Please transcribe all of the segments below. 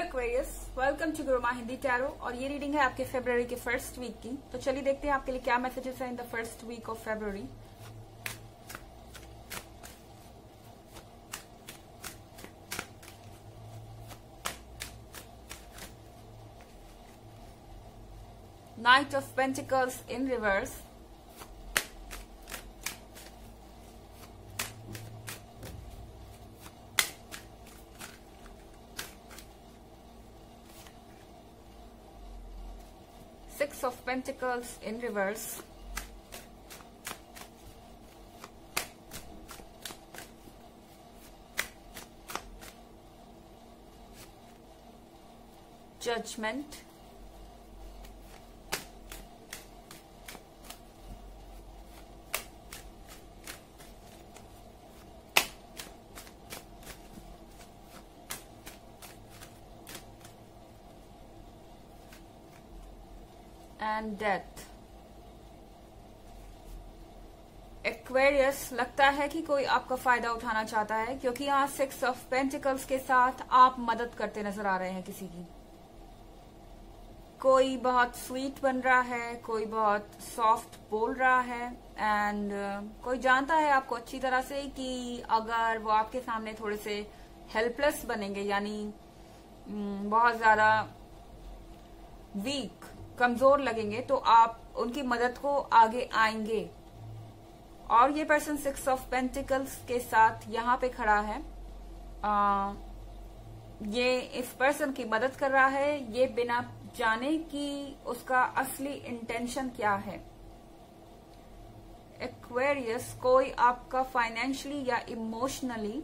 Aquarius, welcome to Guruma Hindi tarot. और ये reading है आपके फरवरी के फर्स्ट वीक की। तो चलिए देखते हैं आपके लिए क्या मैसेजेस है in the first week of February. Knight of pentacles in reverse, Six of Pentacles in reverse, Judgment, and Death। Aquarius, लगता है कि कोई आपका फायदा उठाना चाहता है क्योंकि यहाँ सिक्स ऑफ पेंटिकल्स के साथ आप मदद करते नजर आ रहे हैं किसी की। कोई बहुत स्वीट बन रहा है, कोई बहुत सॉफ्ट बोल रहा है एंड कोई जानता है आपको अच्छी तरह से कि अगर वो आपके सामने थोड़े से हेल्पलेस बनेंगे, यानी बहुत ज्यादा वीक, कमजोर लगेंगे, तो आप उनकी मदद को आगे आएंगे। और ये पर्सन सिक्स ऑफ पेंटिकल्स के साथ यहाँ पे खड़ा है। ये इस पर्सन की मदद कर रहा है, ये बिना जाने कि उसका असली इंटेंशन क्या है। एक्वेरियस, कोई आपका फाइनेंशियली या इमोशनली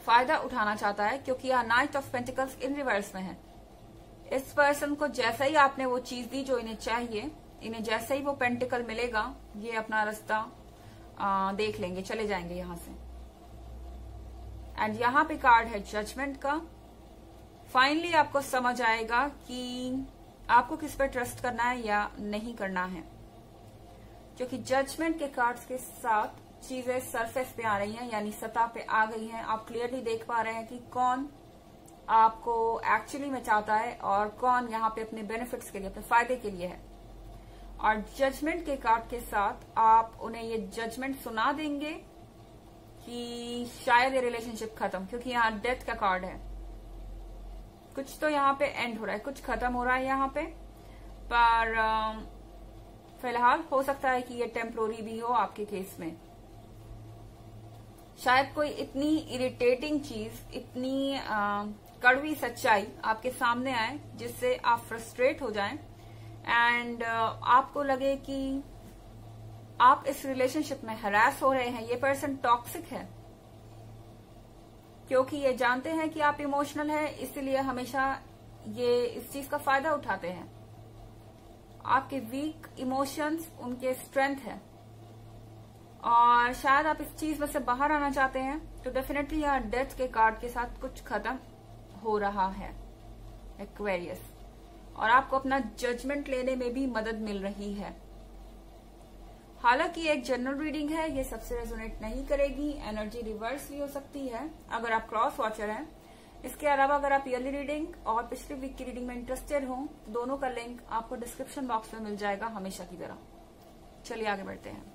फायदा उठाना चाहता है क्योंकि यहाँ night of pentacles in reverse में है। इस पर्सन को जैसे ही आपने वो चीज दी जो इन्हें चाहिए, इन्हें जैसे ही वो पेंटिकल मिलेगा, ये अपना रास्ता देख लेंगे, चले जाएंगे यहां से। एंड यहाँ पे कार्ड है जजमेंट का। फाइनली आपको समझ आएगा कि आपको किस पर ट्रस्ट करना है या नहीं करना है, क्योंकि जजमेंट के कार्ड्स के साथ चीजें सरफेस पे आ रही हैं, यानी सतह पे आ गई हैं। आप क्लियरली देख पा रहे हैं कि कौन आपको एक्चुअली में चाहता है और कौन यहाँ पे अपने बेनिफिट्स के लिए, अपने फायदे के लिए है। और जजमेंट के कार्ड के साथ आप उन्हें ये जजमेंट सुना देंगे कि शायद ये रिलेशनशिप खत्म, क्योंकि यहाँ डेथ का कार्ड है। कुछ तो यहाँ पे एंड हो रहा है, कुछ खत्म हो रहा है यहाँ पे, पर फिलहाल हो सकता है कि ये टेम्पोररी भी हो आपके केस में। शायद कोई इतनी इरिटेटिंग चीज, इतनी कड़वी सच्चाई आपके सामने आए जिससे आप फ्रस्ट्रेट हो जाएं एंड आपको लगे कि आप इस रिलेशनशिप में हरास हो रहे हैं। ये पर्सन टॉक्सिक है क्योंकि ये जानते हैं कि आप इमोशनल है, इसलिए हमेशा ये इस चीज का फायदा उठाते हैं। आपके वीक इमोशंस उनके स्ट्रेंथ है और शायद आप इस चीज में से बाहर आना चाहते हैं। तो डेफिनेटली यहाँ डेथ के कार्ड के साथ कुछ खत्म हो रहा है एक्वेरियस, और आपको अपना जजमेंट लेने में भी मदद मिल रही है। हालांकि एक जनरल रीडिंग है, ये सबसे रेजोनेट नहीं करेगी, एनर्जी रिवर्स भी हो सकती है अगर आप क्रॉस वॉचर हैं। इसके अलावा अगर आप ईयरली रीडिंग और पिछले वीक की रीडिंग में इंटरेस्टेड हो तो दोनों का लिंक आपको डिस्क्रिप्शन बॉक्स में मिल जाएगा, हमेशा की तरह। चलिए आगे बढ़ते हैं।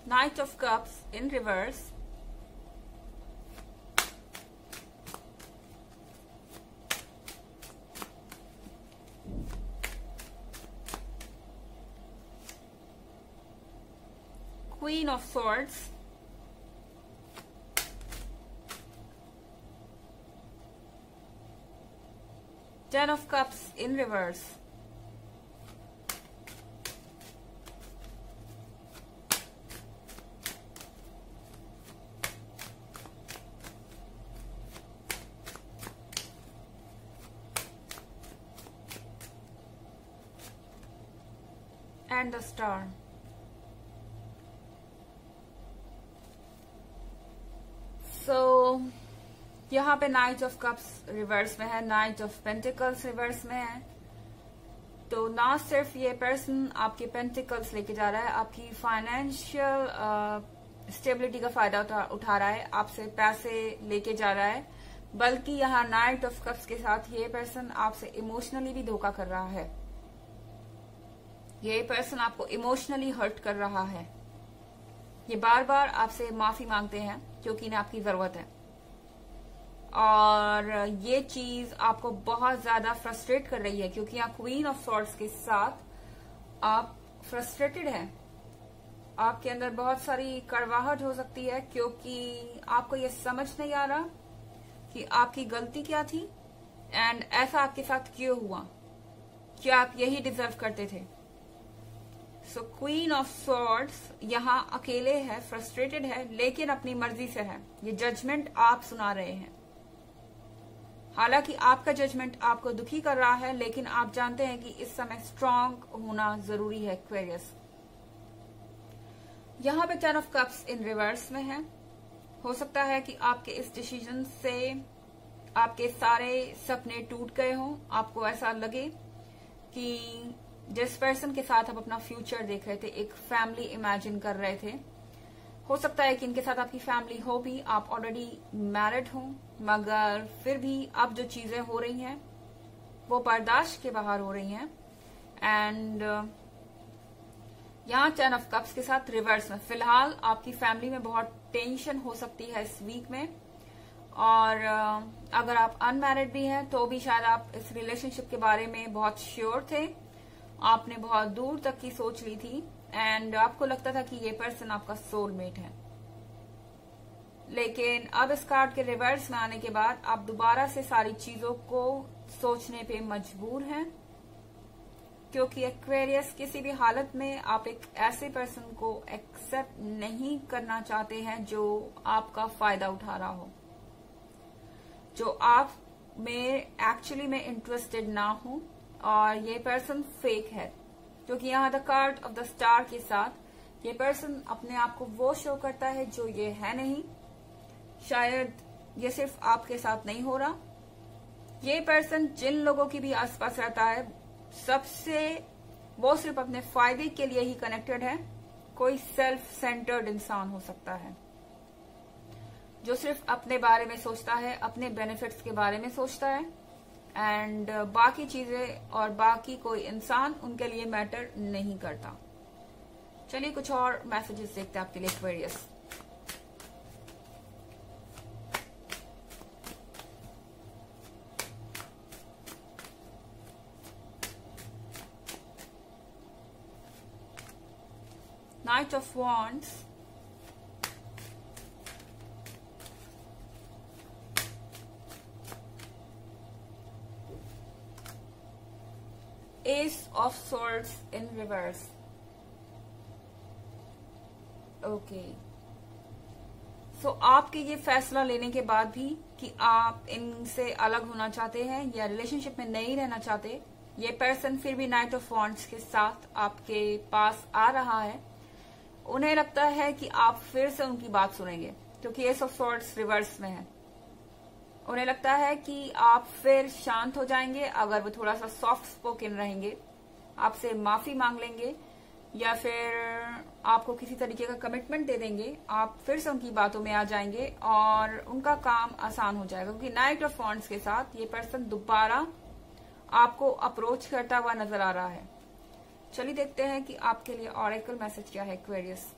Knight of Cups in reverse, Queen of Swords, Ten of Cups in reverse, and the Star। So यहाँ पे नाइट ऑफ कप्स रिवर्स में है, नाइट ऑफ पेंटिकल्स रिवर्स में है। तो ना सिर्फ ये पर्सन आपके पेंटिकल्स लेके जा रहा है, आपकी फाइनेंशियल स्टेबिलिटी का फायदा उठा रहा है, आपसे पैसे लेके जा रहा है, बल्कि यहाँ नाइट ऑफ कप्स के साथ ये पर्सन आपसे इमोशनली भी धोखा कर रहा है। ये पर्सन आपको इमोशनली हर्ट कर रहा है। ये बार बार आपसे माफी मांगते हैं क्योंकि इन्हें आपकी जरूरत है, और ये चीज आपको बहुत ज्यादा फ्रस्ट्रेट कर रही है क्योंकि यहाँ क्वीन ऑफ सॉर्ड्स के साथ आप फ्रस्ट्रेटेड हैं। आपके अंदर बहुत सारी कड़वाहट हो सकती है क्योंकि आपको ये समझ नहीं आ रहा कि आपकी गलती क्या थी एंड ऐसा आपके साथ क्यों हुआ, क्या आप यही डिजर्व करते थे। सो क्वीन ऑफ सॉर्ड्स यहाँ अकेले है, फ्रस्ट्रेटेड है, लेकिन अपनी मर्जी से है। ये जजमेंट आप सुना रहे हैं, हालांकि आपका जजमेंट आपको दुखी कर रहा है, लेकिन आप जानते हैं कि इस समय स्ट्रांग होना जरूरी है एक्वेरियस। यहाँ पे 10 ऑफ कप्स इन रिवर्स में है। हो सकता है कि आपके इस डिसीजन से आपके सारे सपने टूट गए हों। आपको ऐसा लगे कि जिस पर्सन के साथ आप अपना फ्यूचर देख रहे थे, एक फैमिली इमेजिन कर रहे थे, हो सकता है कि इनके साथ आपकी फैमिली हो भी, आप ऑलरेडी मैरिड हो, मगर फिर भी अब जो चीजें हो रही हैं वो बर्दाश्त के बाहर हो रही हैं। एंड यहाँ 10 ऑफ कप्स के साथ रिवर्स में फिलहाल आपकी फैमिली में बहुत टेंशन हो सकती है इस वीक में, और अगर आप अनमैरिड भी हैं तो भी शायद आप इस रिलेशनशिप के बारे में बहुत श्योर थे, आपने बहुत दूर तक की सोच ली थी एंड आपको लगता था कि ये पर्सन आपका सोलमेट है। लेकिन अब इस कार्ड के रिवर्स में आने के बाद आप दोबारा से सारी चीजों को सोचने पे मजबूर हैं, क्योंकि एक्वेरियस किसी भी हालत में आप एक ऐसे पर्सन को एक्सेप्ट नहीं करना चाहते हैं जो आपका फायदा उठा रहा हो, जो आप में एक्चुअली में इंटरेस्टेड ना हो, और ये पर्सन फेक है। क्योंकि यहाँ the card of the star के साथ ये पर्सन अपने आप को वो शो करता है जो ये है नहीं। शायद ये सिर्फ आपके साथ नहीं हो रहा, ये पर्सन जिन लोगों की भी आसपास रहता है सबसे वो सिर्फ अपने फायदे के लिए ही कनेक्टेड है। कोई सेल्फ सेंटर्ड इंसान हो सकता है जो सिर्फ अपने बारे में सोचता है, अपने बेनिफिट्स के बारे में सोचता है, एंड बाकी चीजें और बाकी कोई इंसान उनके लिए मैटर नहीं करता। चलिए कुछ और मैसेजेस देखते हैं आपके लिए Aquarius. Knight of wands, ace of swords in reverse. Okay, so आपके ये फैसला लेने के बाद भी कि आप इनसे अलग होना चाहते हैं या रिलेशनशिप में नहीं रहना चाहते, ये पर्सन फिर भी नाइट ऑफ वॉन्ड्स के साथ आपके पास आ रहा है। उन्हें लगता है कि आप फिर से उनकी बात सुनेंगे क्योंकि एस ऑफ सॉर्ड्स रिवर्स में है। उन्हें लगता है कि आप फिर शांत हो जाएंगे अगर वो थोड़ा सा सॉफ्ट स्पोकन रहेंगे, आपसे माफी मांग लेंगे, या फिर आपको किसी तरीके का कमिटमेंट दे देंगे। आप फिर से उनकी बातों में आ जाएंगे और उनका काम आसान हो जाएगा, क्योंकि नाइट ऑफ वॉन्ड्स के साथ ये पर्सन दोबारा आपको अप्रोच करता हुआ नजर आ रहा है। चलिए देखते हैं कि आपके लिए ऑरेकल मैसेज क्या है Aquarius.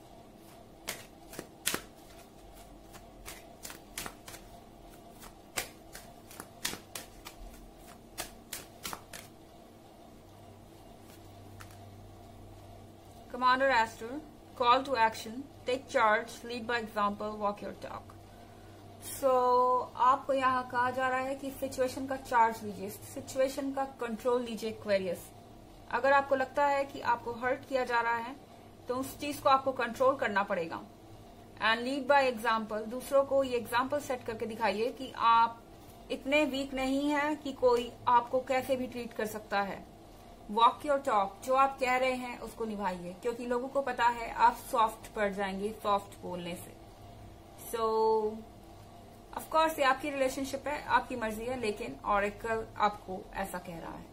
Commander Aster, call to action, take charge, lead by example, walk your talk. So, आपको यहाँ कहा जा रहा है कि सिचुएशन का चार्ज लीजिए, सिचुएशन का कंट्रोल लीजिए एक्वेरियस। अगर आपको लगता है कि आपको हर्ट किया जा रहा है तो उस चीज को आपको कंट्रोल करना पड़ेगा। एंड लीड बाय एग्जाम्पल, दूसरों को ये एग्जाम्पल सेट करके दिखाइए कि आप इतने वीक नहीं हैं कि कोई आपको कैसे भी ट्रीट कर सकता है। वॉक योर टॉक, जो आप कह रहे हैं उसको निभाइए, क्योंकि लोगों को पता है आप सॉफ्ट पड़ जाएंगे सॉफ्ट बोलने से। सो ऑफ कोर्स ये आपकी रिलेशनशिप है, आपकी मर्जी है, लेकिन ऑरेकल आपको ऐसा कह रहा है।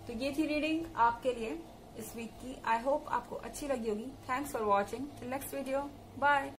तो ये थी रीडिंग आपके लिए इस वीक की। आई होप आपको अच्छी लगी होगी। Thanks for watching. Till next video, bye.